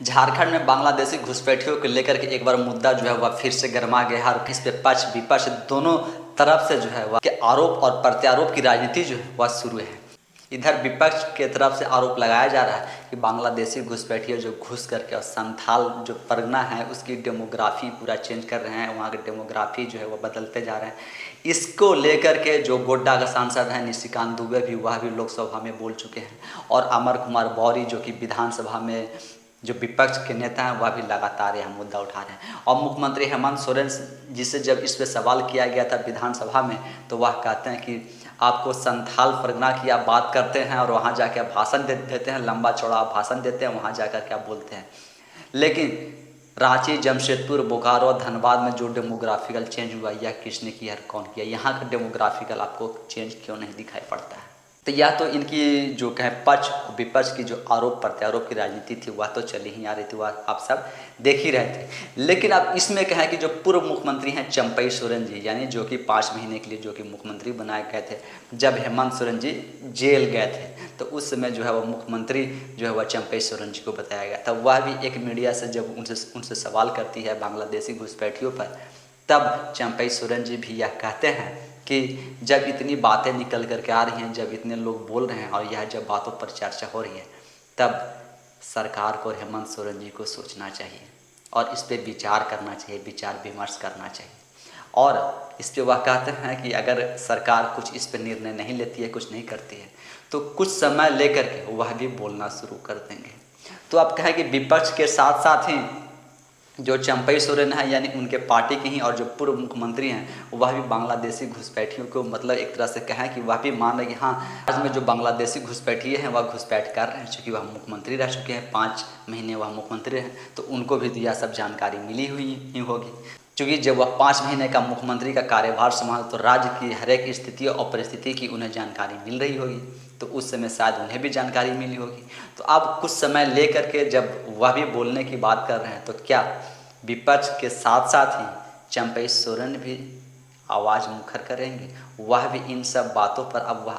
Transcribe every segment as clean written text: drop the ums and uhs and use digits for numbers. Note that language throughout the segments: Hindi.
झारखंड में बांग्लादेशी घुसपैठियों को लेकर के एक बार मुद्दा जो है वह फिर से गर्मा गया है और इस पे पक्ष विपक्ष दोनों तरफ से जो है वह के आरोप और प्रत्यारोप की राजनीति जो है वह शुरू है। इधर विपक्ष के तरफ से आरोप लगाया जा रहा है कि बांग्लादेशी घुसपैठिए जो घुस करके और संथाल जो परगना है उसकी डेमोग्राफी पूरा चेंज कर रहे हैं, वहाँ के डेमोग्राफी जो है वो बदलते जा रहे हैं। इसको लेकर के जो गोड्डा का सांसद हैं निशिकांत दुबे भी वह भी लोकसभा में बोल चुके हैं और अमर कुमार मौर्य जो कि विधानसभा में जो विपक्ष के नेता हैं वह भी लगातार यह मुद्दा उठा रहे हैं। और मुख्यमंत्री हेमंत सोरेन जिससे जब इस पर सवाल किया गया था विधानसभा में तो वह कहते हैं कि आपको संथाल परगना की आप बात करते हैं और वहाँ जाकर भाषण देते हैं, लंबा चौड़ा भाषण देते हैं, वहाँ जाकर क्या बोलते हैं। लेकिन रांची, जमशेदपुर, बोकारो, धनबाद में जो डेमोग्राफिकल चेंज हुआ यह किसने किया, कौन किया? यहाँ का डेमोग्राफिकल आपको चेंज क्यों नहीं दिखाई पड़ता है? तो या तो इनकी जो कहें पक्ष विपक्ष की जो आरोप प्रत्यारोप की राजनीति थी वह तो चली ही आ रही थी, वह आप सब देख ही रहे थे। लेकिन अब इसमें कहें कि जो पूर्व मुख्यमंत्री हैं चंपई सोरेन जी, यानी जो कि 5 महीने के लिए जो कि मुख्यमंत्री बनाए गए थे, जब हेमंत सोरेन जी जेल गए थे तो उस समय जो है वह मुख्यमंत्री जो है वह चंपई सोरेन जी को बताया गया था। वह भी एक मीडिया से जब उनसे सवाल करती है बांग्लादेशी घुसपैठियों पर, तब चंपई सोरेन जी भी यह कहते हैं कि जब इतनी बातें निकल कर के आ रही हैं, जब इतने लोग बोल रहे हैं और यह जब बातों पर चर्चा हो रही है, तब सरकार को और हेमंत सोरेन जी को सोचना चाहिए और इस पे विचार करना चाहिए, विचार विमर्श करना चाहिए। और इस पे वह कहते हैं कि अगर सरकार कुछ इस पे निर्णय नहीं लेती है, कुछ नहीं करती है, तो कुछ समय लेकर के वह भी बोलना शुरू कर देंगे। तो आप कहें कि विपक्ष के साथ साथ ही जो चंपई सोरेन है यानी उनके पार्टी के ही और जो पूर्व मुख्यमंत्री हैं वह भी बांग्लादेशी घुसपैठियों को मतलब एक तरह से कहें कि वह भी मान रहे कि हाँ, आज में जो बांग्लादेशी घुसपैठिए हैं वह घुसपैठ कर रहे हैं, चूँकि वह मुख्यमंत्री रह चुके हैं, 5 महीने वह मुख्यमंत्री हैं, तो उनको भी यह सब जानकारी मिली हुई ही होगी। चूँकि जब वह 5 महीने का मुख्यमंत्री का कार्यभार संभाल तो राज्य की हर एक स्थिति और परिस्थिति की उन्हें जानकारी मिल रही होगी, तो उस समय शायद उन्हें भी जानकारी मिली होगी। तो अब कुछ समय ले करके जब वह भी बोलने की बात कर रहे हैं तो क्या विपक्ष के साथ साथ ही चंपई सोरेन भी आवाज़ मुखर करेंगे? वह भी इन सब बातों पर अब वह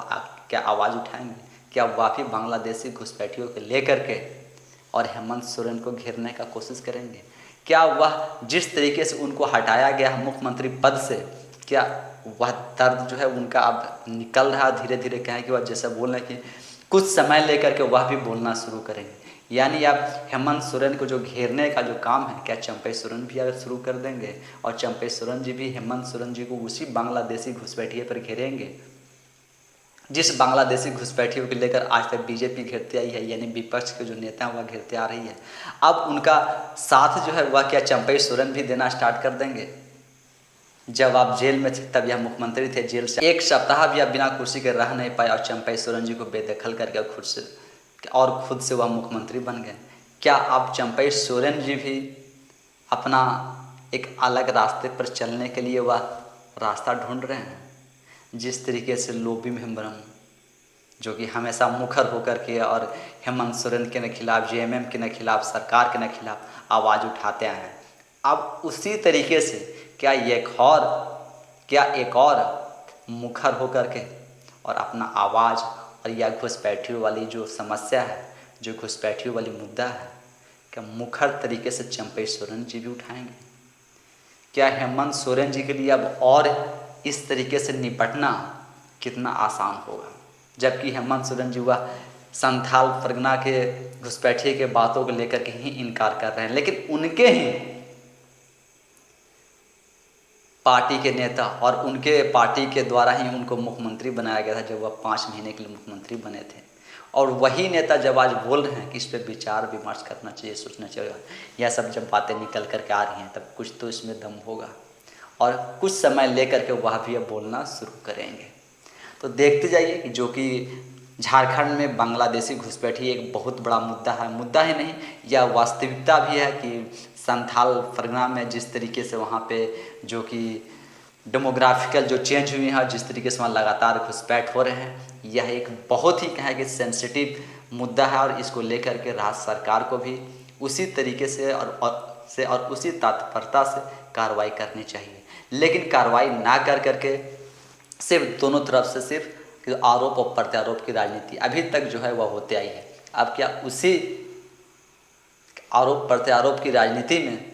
क्या आवाज़ उठाएंगे? क्या वह भी बांग्लादेशी घुसपैठियों को लेकर के और हेमंत सोरेन को घेरने का कोशिश करेंगे? क्या वह जिस तरीके से उनको हटाया गया मुख्यमंत्री पद से, क्या वह दर्द जो है उनका अब निकल रहा धीरे धीरे? कहें कि वह जैसा बोल रहे हैं कि कुछ समय लेकर के वह भी बोलना शुरू करेंगे, यानी आप हेमंत सोरेन को जो घेरने का जो काम है क्या चंपई सोरेन भी अगर शुरू कर देंगे और चंपई सोरेन जी भी हेमंत सोरेन जी को उसी बांग्लादेशी घुसपैठिए पर घेरेंगे जिस बांग्लादेशी घुसपैठियों को लेकर आज तक बीजेपी घेरते आई है, यानी विपक्ष के जो नेता हैं वह घेरते आ रही है। अब उनका साथ जो है वह क्या चंपई सोरेन भी देना स्टार्ट कर देंगे? जब आप जेल में थे तब यह मुख्यमंत्री थे, जेल से 1 सप्ताह भी आप बिना कुर्सी के रह नहीं पाए और चंपई सोरेन जी को बेदखल करके खुद से वह मुख्यमंत्री बन गए। क्या आप चंपई सोरेन जी भी अपना एक अलग रास्ते पर चलने के लिए वह रास्ता ढूंढ रहे हैं? जिस तरीके से लोबी मेंबरम जो कि हमेशा मुखर होकर के और हेमंत सोरेन के न खिलाफ, जेएमएम के न खिलाफ, सरकार के न खिलाफ आवाज़ उठाते हैं, अब उसी तरीके से क्या एक और मुखर होकर के और अपना आवाज़ और यह घुसपैठियों वाली जो समस्या है, जो घुसपैठियों वाली मुद्दा है, क्या मुखर तरीके से चंपई सोरेन जी भी उठाएंगे? क्या हेमंत सोरेन जी के लिए अब और इस तरीके से निपटना कितना आसान होगा? जबकि हेमंत सोरेन जी वह संथाल परगना के घुसपैठिए के बातों को लेकर के ही इनकार कर रहे हैं, लेकिन उनके ही पार्टी के नेता और उनके पार्टी के द्वारा ही उनको मुख्यमंत्री बनाया गया था जब वह 5 महीने के लिए मुख्यमंत्री बने थे। और वही नेता जब आज बोल रहे हैं कि इस पर विचार विमर्श करना चाहिए, सोचना चाहिए, यह सब जब बातें निकल कर के आ रही हैं तब कुछ तो इसमें दम होगा और कुछ समय लेकर के वह भी अब बोलना शुरू करेंगे। तो देखते जाइए कि जो कि झारखंड में बांग्लादेशी घुसपैठी एक बहुत बड़ा मुद्दा है, मुद्दा ही नहीं यह वास्तविकता भी है कि संथाल परगना में जिस तरीके से वहाँ पे जो कि डेमोग्राफिकल जो चेंज हुई है, जिस तरीके से वहाँ लगातार घुसपैठ हो रहे हैं, यह एक बहुत ही कहें कि सेंसिटिव मुद्दा है और इसको लेकर के राज्य सरकार को भी उसी तरीके से और उसी तत्परता से कार्रवाई करनी चाहिए। लेकिन कार्रवाई ना कर करके सिर्फ दोनों तरफ से सिर्फ आरोप और प्रत्यारोप की राजनीति अभी तक जो है वह होते आई है। अब क्या उसी आरोप प्रत्यारोप की राजनीति में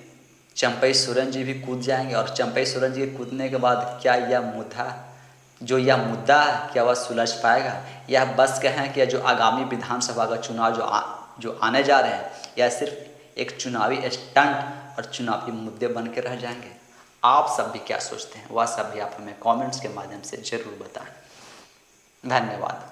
चंपई सोरेन जी भी कूद जाएंगे और चंपई सोरेन जी के कूदने के बाद क्या यह मुद्दा है क्या वह सुलझ पाएगा? यह बस के हैं कि जो आगामी विधानसभा का चुनाव जो आने जा रहे हैं यह सिर्फ एक चुनावी स्टंट और चुनावी मुद्दे बन के रह जाएंगे। आप सब भी क्या सोचते हैं वह सब भी आप हमें कमेंट्स के माध्यम से ज़रूर बताएं। धन्यवाद।